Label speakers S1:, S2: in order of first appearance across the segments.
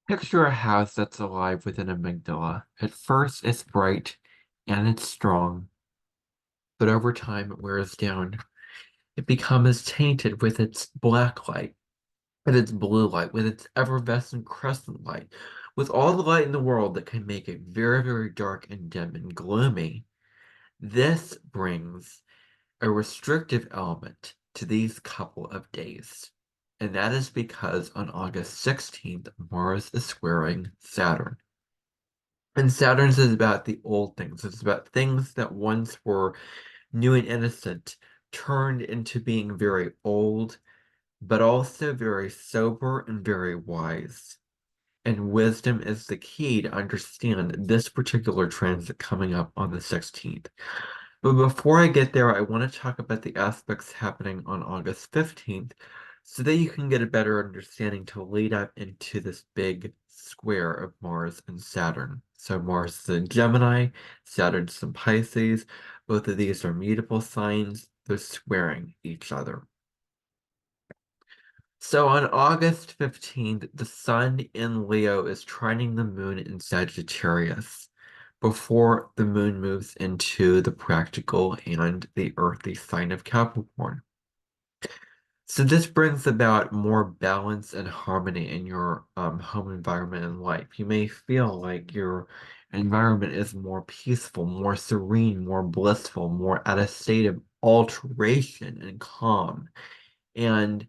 S1: Picture a house that's alive with an amygdala. At first, it's bright and it's strong, but over time it wears down. It becomes tainted with its black light, with its blue light, with its effervescent crescent light, with all the light in the world that can make it very, very dark and dim and gloomy. This brings a restrictive element to these couple of days. And that is because on August 16th, Mars is squaring Saturn. And Saturn's is about the old things. It's about things that once were new and innocent, turned into being very old, but also very sober and very wise. And wisdom is the key to understand this particular transit coming up on the 16th. But before I get there, I want to talk about the aspects happening on August 15th so that you can get a better understanding to lead up into this big square of Mars and Saturn. So Mars is in Gemini, Saturn's in Pisces. Both of these are mutable signs. They're squaring each other. So on August 15th, the Sun in Leo is trining the Moon in Sagittarius before the Moon moves into the practical and the earthy sign of Capricorn. So this brings about more balance and harmony in your home environment and life. You may feel like your environment is more peaceful, more serene, more blissful, more at a state of alteration and calm. And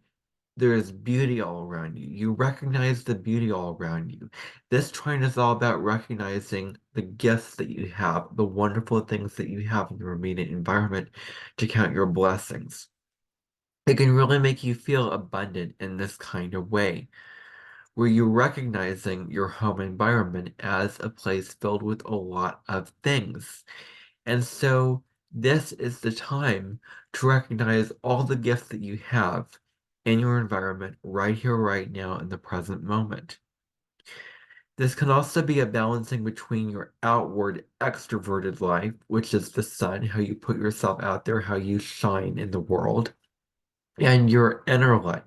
S1: there is beauty all around you. You recognize the beauty all around you. This trine is all about recognizing the gifts that you have, the wonderful things that you have in your immediate environment to count your blessings. It can really make you feel abundant in this kind of way, where you're recognizing your home environment as a place filled with a lot of things. And so this is the time to recognize all the gifts that you have in your environment right here, right now, in the present moment. This can also be a balancing between your outward extroverted life, which is the sun, how you put yourself out there, how you shine in the world, and your inner life,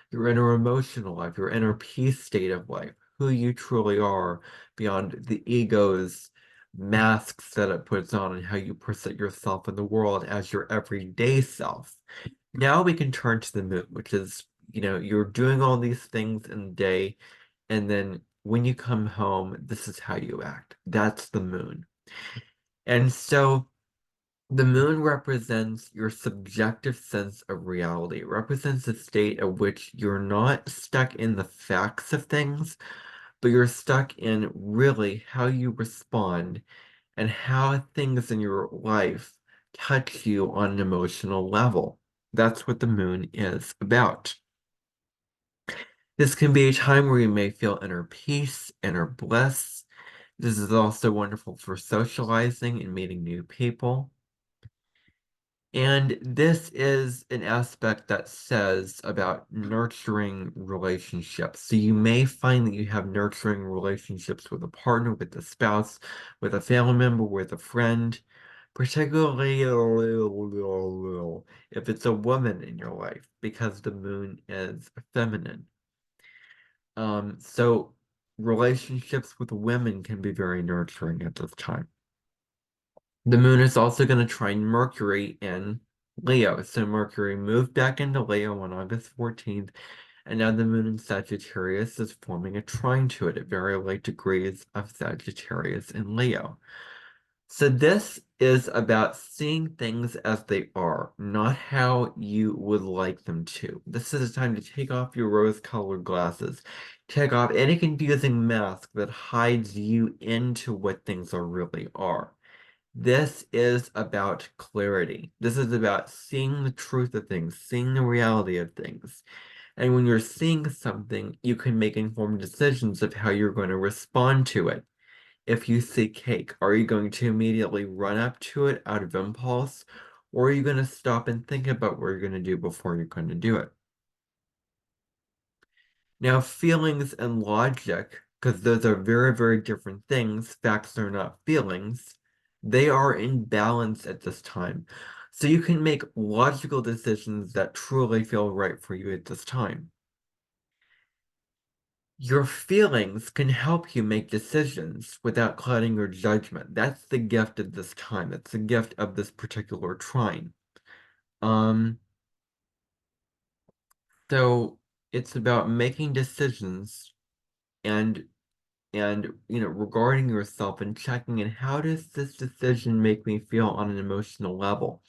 S1: your inner emotional life, your inner peace state of life, who you truly are beyond the ego's masks that it puts on and how you present yourself in the world as your everyday self. Now we can turn to the moon, which is, you're doing all these things in the day, and then when you come home, this is how you act. That's the moon. And so the moon represents your subjective sense of reality. It represents a state of which you're not stuck in the facts of things, but you're stuck in really how you respond and how things in your life touch you on an emotional level. That's what the moon is about. This can be a time where you may feel inner peace, inner bliss. This is also wonderful for socializing and meeting new people. And this is an aspect that says about nurturing relationships. So you may find that you have nurturing relationships with a partner, with a spouse, with a family member, with a friend, particularly if it's a woman in your life, because the moon is feminine. So relationships with women can be very nurturing at this time. The moon is also going to trine Mercury in Leo. So Mercury moved back into Leo on August 14th, and now the moon in Sagittarius is forming a trine to it at very late degrees of Sagittarius in Leo. So this is about seeing things as they are, not how you would like them to. This is a time to take off your rose-colored glasses, take off any confusing mask that hides you into what things are really are. This is about clarity. This is about seeing the truth of things, seeing the reality of things. And when you're seeing something, you can make informed decisions of how you're going to respond to it. If you see cake, are you going to immediately run up to it out of impulse? Or are you going to stop and think about what you're going to do before you're going to do it? Now, feelings and logic, because those are very, very different things, facts are not feelings, they are in balance at this time. So you can make logical decisions that truly feel right for you at this time. Your feelings can help you make decisions without clouding your judgment. That's the gift of this time. It's the gift of this particular trine. Um, so it's about making decisions and regarding yourself and checking in, how does this decision make me feel on an emotional level?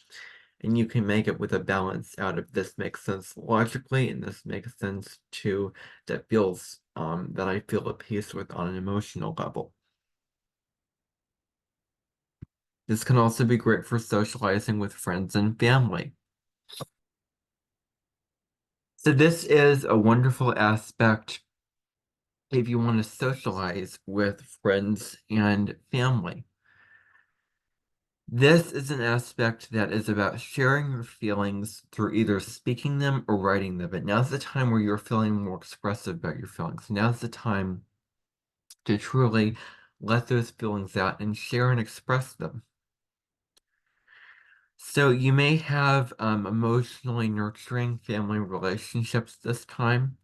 S1: And you can make it with a balance out of this makes sense logically and this makes sense too, that I feel at peace with on an emotional level. This can also be great for socializing with friends and family. So this is a wonderful aspect if you want to socialize with friends and family. This is an aspect that is about sharing your feelings through either speaking them or writing them. But now's the time where you're feeling more expressive about your feelings. Now's the time to truly let those feelings out and share and express them. So you may have emotionally nurturing family relationships this time,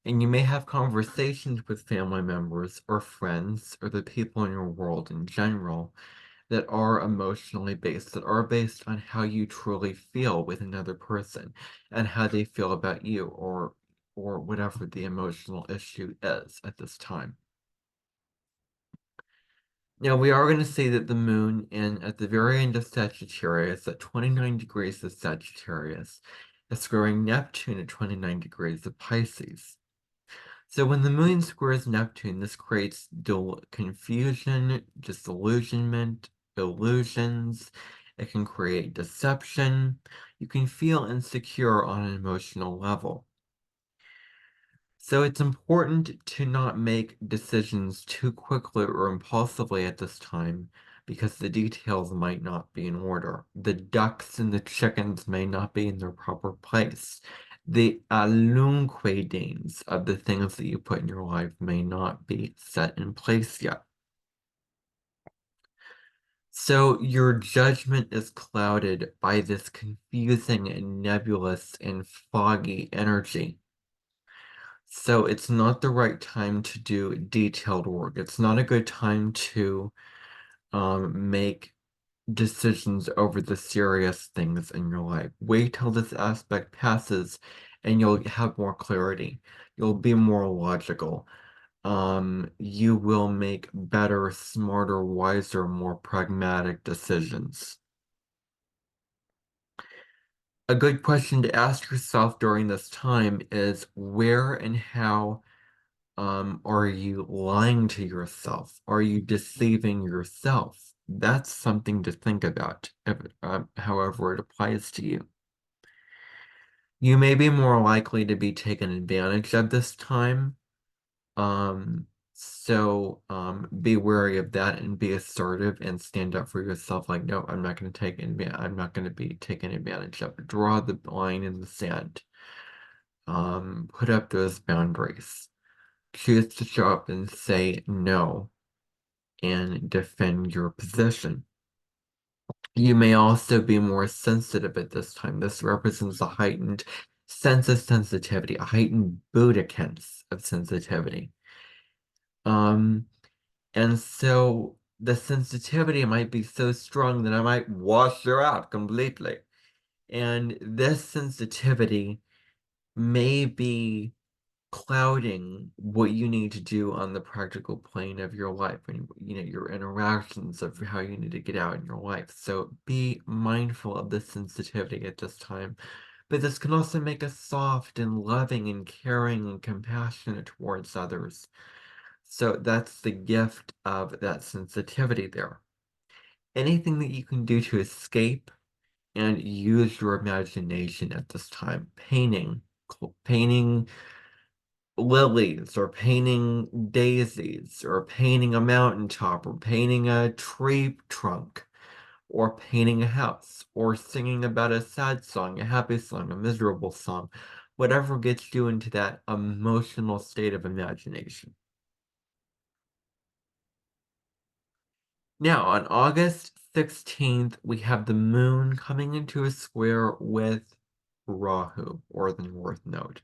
S1: and you may have conversations with family members or friends or the people in your world in general that are emotionally based, that are based on how you truly feel with another person and how they feel about you or whatever the emotional issue is at this time. Now we are going to say that the moon at the very end of Sagittarius at 29 degrees of Sagittarius is squaring Neptune at 29 degrees of Pisces. So when the moon squares Neptune, this creates confusion, disillusionment, illusions. It can create deception. You can feel insecure on an emotional level. So it's important to not make decisions too quickly or impulsively at this time because the details might not be in order. The ducks and the chickens may not be in their proper place. The alunquadings of the things that you put in your life may not be set in place yet. So your judgment is clouded by this confusing and nebulous and foggy energy. So it's not the right time to do detailed work. It's not a good time to make decisions over the serious things in your life. Wait till this aspect passes and you'll have more clarity. You'll be more logical. You will make better, smarter, wiser, more pragmatic decisions. A good question to ask yourself during this time is where and how are you lying to yourself? Are you deceiving yourself? That's something to think about, however it applies to you. You may be more likely to be taken advantage of this time. Be wary of that and be assertive and stand up for yourself. Like, no, I'm not going to I'm not going to be taken advantage of. Draw the line in the sand. Put up those boundaries. Choose to show up and say no and defend your position. You may also be more sensitive at this time. This represents a heightened sense of sensitivity, a heightened Buddhicance of sensitivity. Um, and so the sensitivity might be so strong that I might wash you out completely. And this sensitivity may be clouding what you need to do on the practical plane of your life and your interactions of how you need to get out in your life. So be mindful of the sensitivity at this time. But this can also make us soft and loving and caring and compassionate towards others. So that's the gift of that sensitivity there. Anything that you can do to escape and use your imagination at this time. Painting lilies or painting daisies or painting a mountaintop or painting a tree trunk or painting a house or singing about a sad song, a happy song, a miserable song, whatever gets you into that emotional state of imagination. Now, on August 16th, we have the moon coming into a square with Rahu, or the North Node.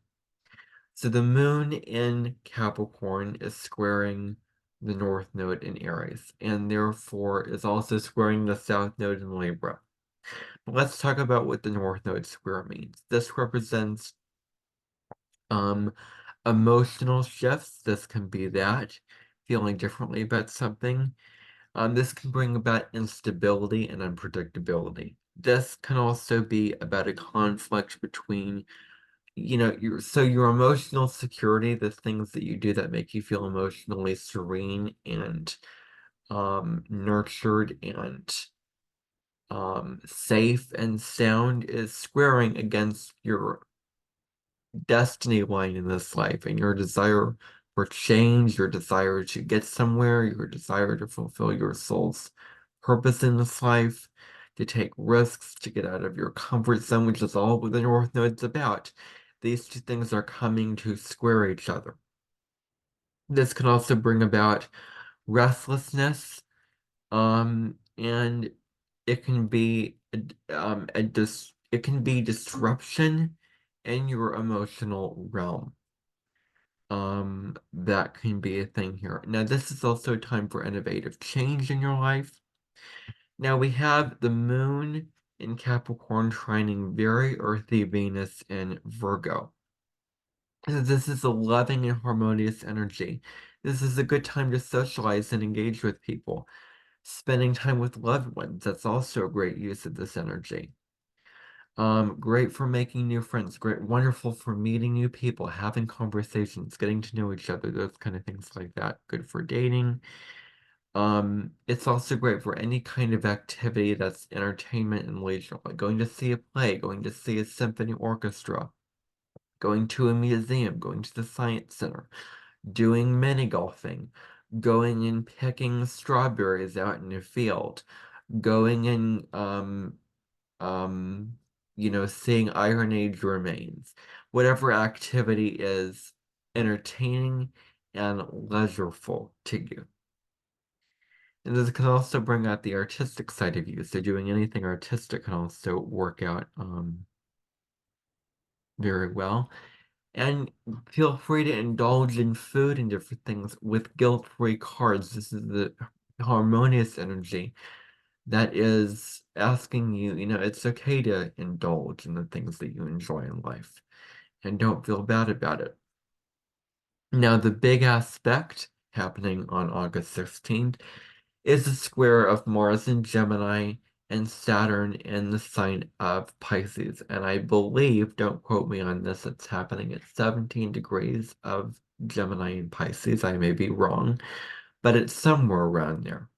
S1: So the moon in Capricorn is squaring the north node in Aries, and therefore is also squaring the south node in Libra. But let's talk about what the north node square means. This represents um, emotional shifts. This can be that, feeling differently about something. This can bring about instability and unpredictability. This can also be about a conflict between, your emotional security, the things that you do that make you feel emotionally serene and nurtured and safe and sound is squaring against your destiny line in this life and your desire for change, your desire to get somewhere, your desire to fulfill your soul's purpose in this life, to take risks, to get out of your comfort zone, which is all what the North Node's about. These two things are coming to square each other. This can also bring about restlessness, and it can be it can be disruption in your emotional realm. That can be a thing here. Now, this is also a time for innovative change in your life. Now, we have the moon in Capricorn trining very earthy Venus in Virgo. This is a loving and harmonious energy. This is a good time to socialize and engage with people. Spending time with loved ones, that's also a great use of this energy. Great for making new friends, great, wonderful for meeting new people, having conversations, getting to know each other, those kind of things like that. Good for dating. It's also great for any kind of activity that's entertainment and leisure, like going to see a play, going to see a symphony orchestra, going to a museum, going to the science center, doing mini golfing, going and picking strawberries out in a field, going and um, seeing Iron Age remains. Whatever activity is entertaining and leisureful to you. And this can also bring out the artistic side of you. So doing anything artistic can also work out very well. And feel free to indulge in food and different things with guilt-free cards. This is the harmonious energy that is asking you, it's okay to indulge in the things that you enjoy in life and don't feel bad about it. Now, the big aspect happening on August 16th is a square of Mars in Gemini and Saturn in the sign of Pisces. And I believe, don't quote me on this, it's happening at 17 degrees of Gemini and Pisces. I may be wrong, but it's somewhere around there.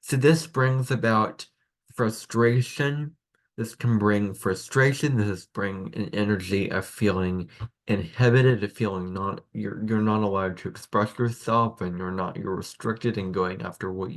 S1: So this brings about frustration. This can bring frustration. This bring an energy of feeling inhibited, of feeling not you're not allowed to express yourself, and you're restricted in going after what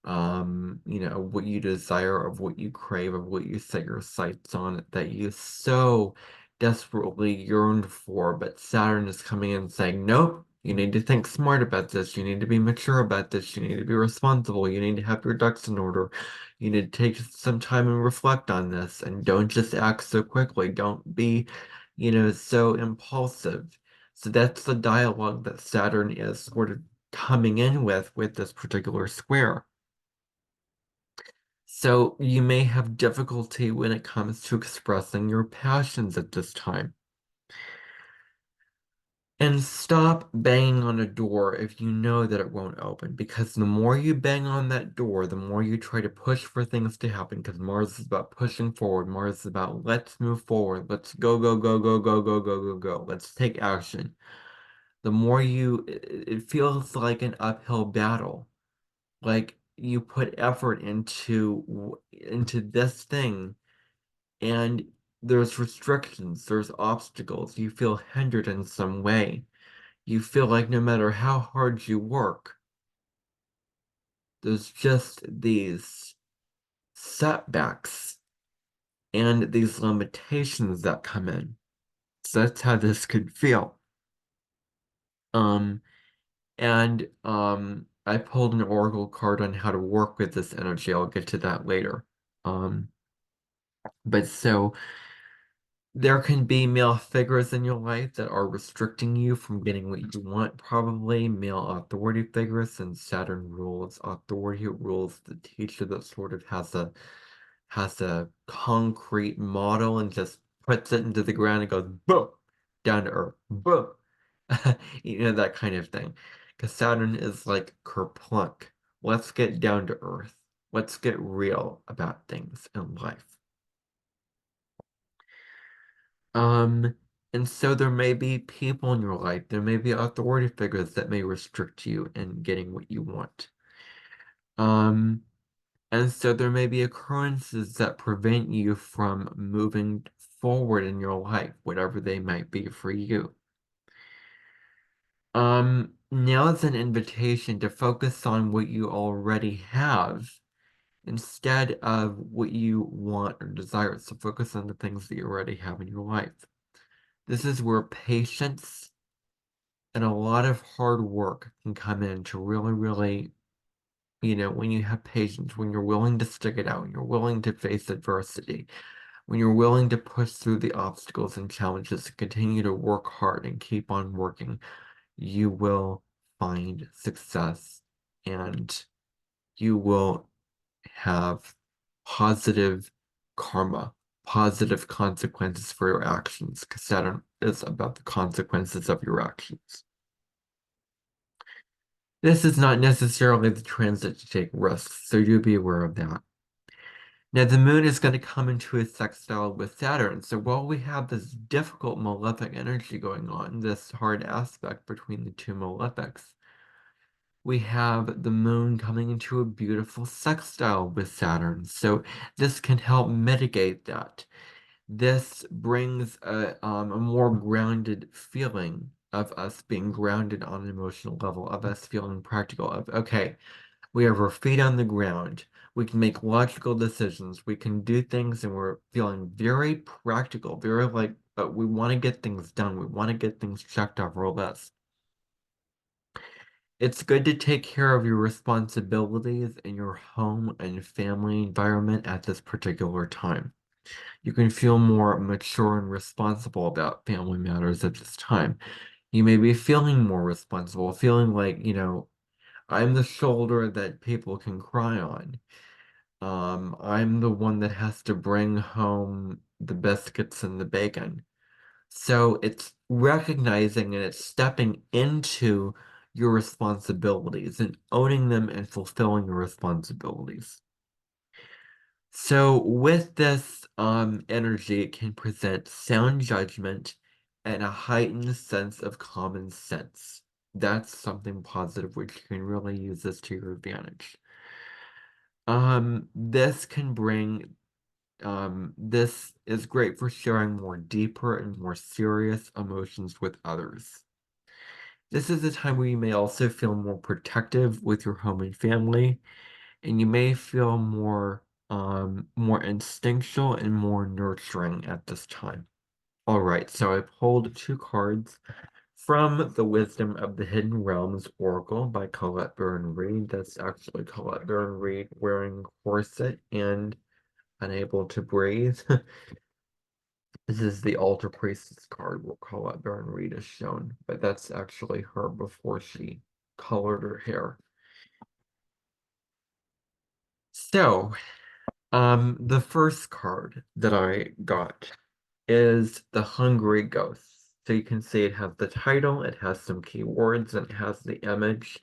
S1: what you desire, of what you crave, of what you set your sights on, that you so desperately yearned for. But Saturn is coming in saying, nope, you need to think smart about this. You need to be mature about this. You need to be responsible. You need to have your ducks in order. You need to take some time and reflect on this, and don't just act so quickly. Don't be, so impulsive. So that's the dialogue that Saturn is sort of coming in with this particular square. So you may have difficulty when it comes to expressing your passions at this time. And stop banging on a door if you know that it won't open, because the more you bang on that door, the more you try to push for things to happen, because Mars is about pushing forward. Mars is about let's move forward. Let's go, go, go, go, go, go, go, go, go. Let's take action. The more it feels like an uphill battle. Like you put effort into this thing, and there's restrictions, there's obstacles, you feel hindered in some way. You feel like no matter how hard you work, there's just these setbacks and these limitations that come in. So that's how this could feel. Um, I pulled an oracle card on how to work with this energy. I'll get to that later. Um, but so There can be male figures in your life that are restricting you from getting what you want, probably male authority figures, since Saturn rules authority, it rules the teacher that sort of has a concrete model and just puts it into the ground and goes boom, down to earth, boom. You know, that kind of thing. Because Saturn is like kerplunk. Let's get down to earth. Let's get real about things in life. Um, and so there may be people in your life, there may be authority figures that may restrict you in getting what you want. Um, and so there may be occurrences that prevent you from moving forward in your life, whatever they might be for you. Now is an invitation to focus on what you already have instead of what you want or desire. So focus on the things that you already have in your life. This is where patience and a lot of hard work can come in to really, really, when you have patience, when you're willing to stick it out, when you're willing to face adversity, when you're willing to push through the obstacles and challenges and continue to work hard and keep on working, you will find success and you will have positive karma, positive consequences for your actions, because Saturn is about the consequences of your actions. This is not necessarily the transit to take risks, so do be aware of that. Now, the moon is going to come into a sextile with Saturn, so while we have this difficult malefic energy going on, this hard aspect between the two malefics, we have the moon coming into a beautiful sextile with Saturn, so this can help mitigate that. This brings a more grounded feeling of us being grounded on an emotional level, of us feeling practical, of, okay, we have our feet on the ground. We can make logical decisions. We can do things, and we're feeling very practical, very like, but we want to get things done. We want to get things checked off our list. It's good to take care of your responsibilities in your home and family environment at this particular time. You can feel more mature and responsible about family matters at this time. You may be feeling more responsible, feeling like, I'm the shoulder that people can cry on. I'm the one that has to bring home the biscuits and the bacon. So it's recognizing and it's stepping into your responsibilities and owning them and fulfilling your responsibilities. So with this energy, it can present sound judgment and a heightened sense of common sense. That's something positive which you can really use this to your advantage. This can bring this is great for sharing more deeper and more serious emotions with others. This is a time where you may also feel more protective with your home and family, and you may feel more instinctual and more nurturing at this time. All right, so I pulled two cards from the Wisdom of the Hidden Realms Oracle by Colette Baron Reed. That's actually Colette Baron Reed wearing corset and unable to breathe. This is the Altar Priestess card where Colette Baron Reed is shown, but that's actually her before she colored her hair. So, the first card that I got is the Hungry Ghost. So you can see it has the title, it has some keywords, and it has the image.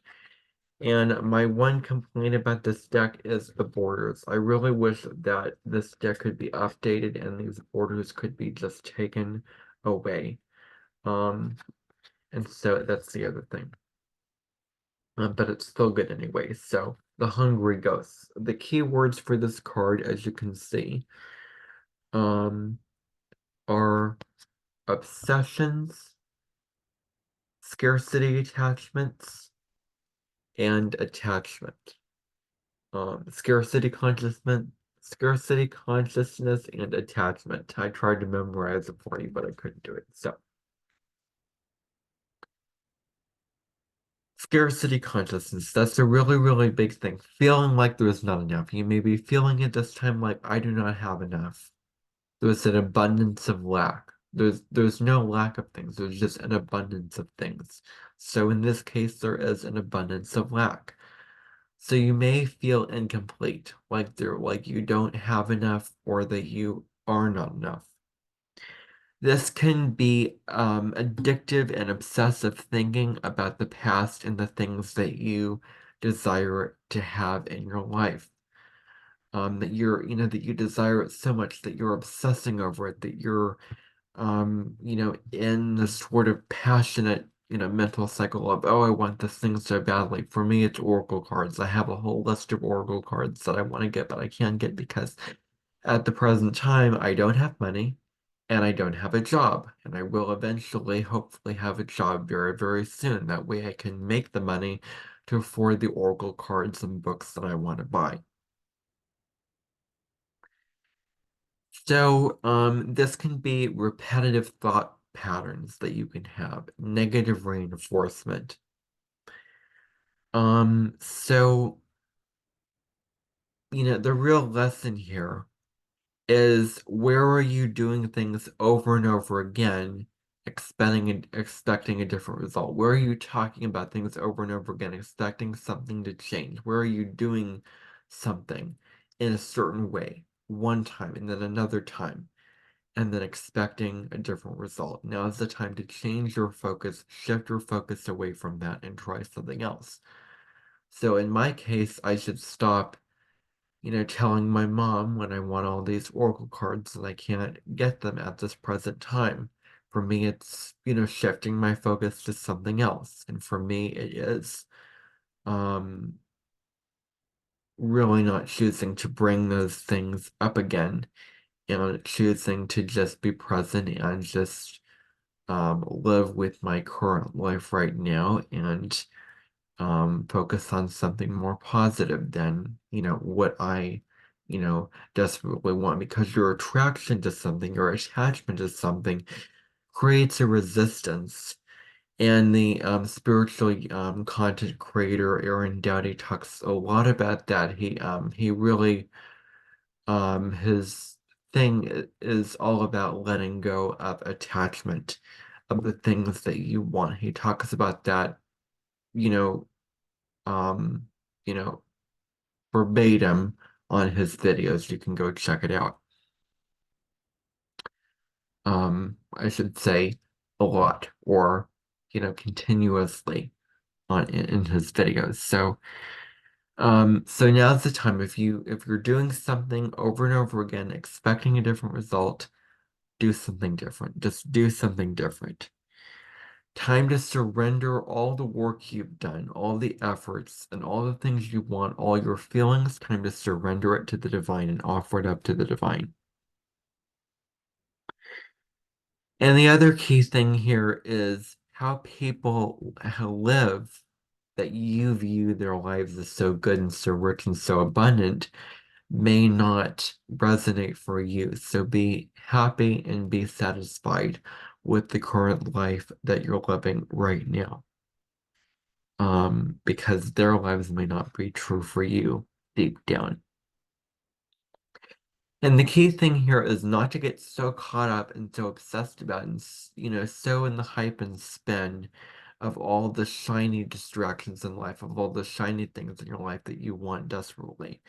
S1: And my one complaint about this deck is the borders. I really wish that this deck could be updated and these borders could be just taken away. And so that's the other thing. But it's still good anyway. So the Hungry Ghosts. The keywords for this card, as you can see, um, are obsessions, scarcity attachments, and attachment. Scarcity consciousness, and attachment. I tried to memorize it for you, but I couldn't do it. So, scarcity consciousness, that's a really, really big thing. Feeling like there's not enough. You may be feeling it this time like, I do not have enough. There's an abundance of lack. there's no lack of things. There's just an abundance of things. So in this case, there is an abundance of lack. So you may feel incomplete, like you don't have enough or that you are not enough. This can be addictive and obsessive thinking about the past and the things that you desire to have in your life. That you desire it so much that you're obsessing over it, that you're, in the sort of passionate, mental cycle of, oh, I want this thing so badly. For me, it's Oracle cards. I have a whole list of Oracle cards that I want to get, but I can't get because at the present time, I don't have money and I don't have a job. And I will eventually, hopefully, have a job very, very soon. That way I can make the money to afford the Oracle cards and books that I want to buy. So, this can be repetitive thought patterns that you can have, negative reinforcement. So, the real lesson here is where are you doing things over and over again, expecting a different result? Where are you talking about things over and over again, expecting something to change? Where are you doing something in a certain way one time and then another time, and then expecting a different result? Now is the time to change your focus, shift your focus away from that and try something else. So in my case, I should stop telling my mom when I want all these Oracle cards and I can't get them at this present time. For me, it's, shifting my focus to something else. And for me, it is um, really not choosing to bring those things up again and choosing to just be present and just live with my current life right now and focus on something more positive than, what I, desperately want, because your attraction to something, your attachment to something creates a resistance. And the spiritual content creator Aaron Doughty talks a lot about that. He really his thing is all about letting go of attachment of the things that you want. He talks about that, you know, um, you know, verbatim on his videos. You can go check it out. I should say a lot or, continuously in his videos. So now's the time. If you're doing something over and over again, expecting a different result, do something different. Just do something different. Time to surrender all the work you've done, all the efforts, and all the things you want, all your feelings. Time to surrender it to the divine and offer it up to the divine. And the other key thing here is how people live, that you view their lives as so good and so rich and so abundant, may not resonate for you. So be happy and be satisfied with the current life that you're living right now. Because their lives may not be true for you deep down. And the key thing here is not to get so caught up and so obsessed about and, so in the hype and spin of all the shiny distractions in life, of all the shiny things in your life that you want desperately.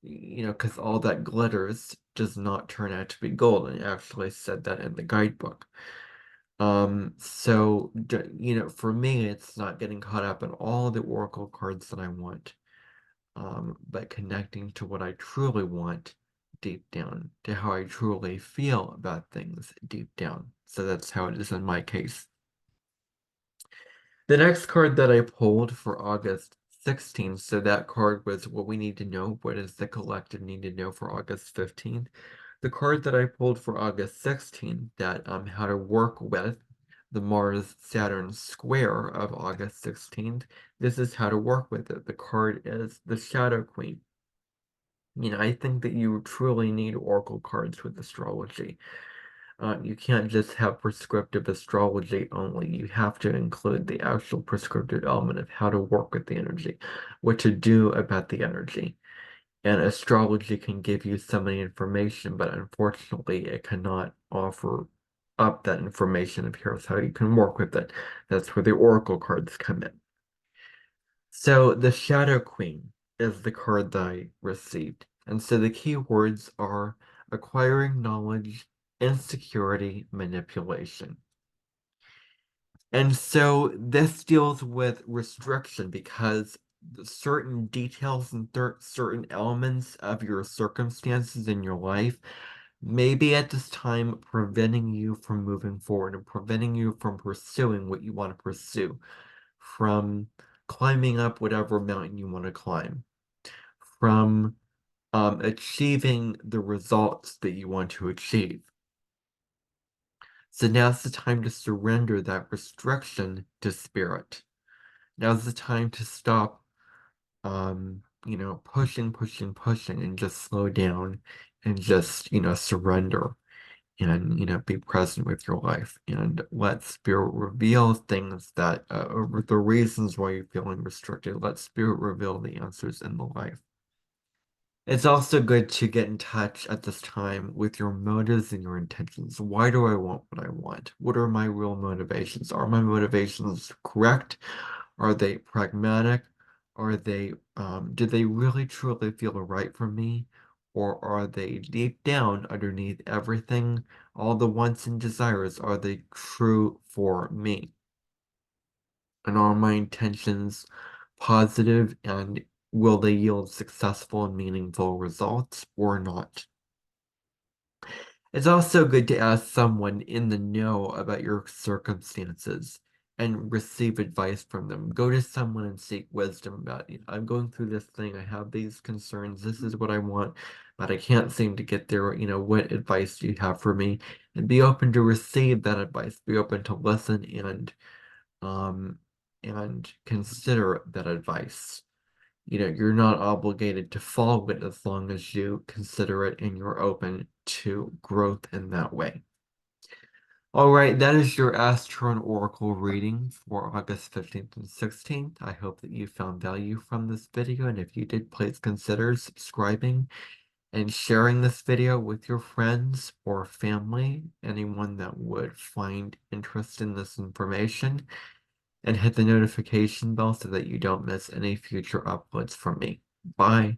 S1: Because all that glitters does not turn out to be gold. And it actually said that in the guidebook. So, for me, it's not getting caught up in all the oracle cards that I want, but connecting to what I truly want deep down, to how I truly feel about things deep down. So that's how it is in my case. The next card that I pulled for August 16th, so that card was what we need to know. What does the collective need to know for August 15th? The card that I pulled for August 16th, that how to work with the Mars-Saturn square of August 16th, this is how to work with it. The card is the Shadow Queen. I think that you truly need oracle cards with astrology. You can't just have prescriptive astrology only. You have to include the actual prescriptive element of how to work with the energy, what to do about the energy. And astrology can give you some of the information, but unfortunately, it cannot offer up that information of here's how you can work with it. That's where the oracle cards come in. So the Shadow Queen is the card that I received. And so the keywords are acquiring knowledge, insecurity, manipulation. And so this deals with restriction because certain details and certain elements of your circumstances in your life may be at this time preventing you from moving forward and preventing you from pursuing what you want to pursue, from climbing up whatever mountain you want to climb, from achieving the results that you want to achieve. So now's the time to surrender that restriction to spirit. Now's the time to stop, pushing, and just slow down and just, surrender and, be present with your life and let spirit reveal things that, or the reasons why you're feeling restricted. Let spirit reveal the answers in the life. It's also good to get in touch at this time with your motives and your intentions. Why do I want what I want? What are my real motivations? Are my motivations correct? Are they pragmatic? Are they, do they really truly feel right for me? Or are they deep down underneath everything, all the wants and desires, are they true for me? And are my intentions positive and will they yield successful and meaningful results or not? It's also good to ask someone in the know about your circumstances and receive advice from them. Go to someone and seek wisdom about it. I'm going through this thing. I have these concerns. This is what I want, but I can't seem to get there. What advice do you have for me? And be open to receive that advice. Be open to listen um and consider that advice. You're not obligated to follow it as long as you consider it and you're open to growth in that way. All right, that is your Astron Oracle reading for August 15th and 16th. I hope that you found value from this video, and if you did, please consider subscribing and sharing this video with your friends or family, anyone that would find interest in this information, and hit the notification bell so that you don't miss any future uploads from me. Bye.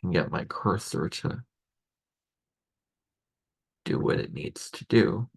S1: Can get my cursor to do what it needs to do.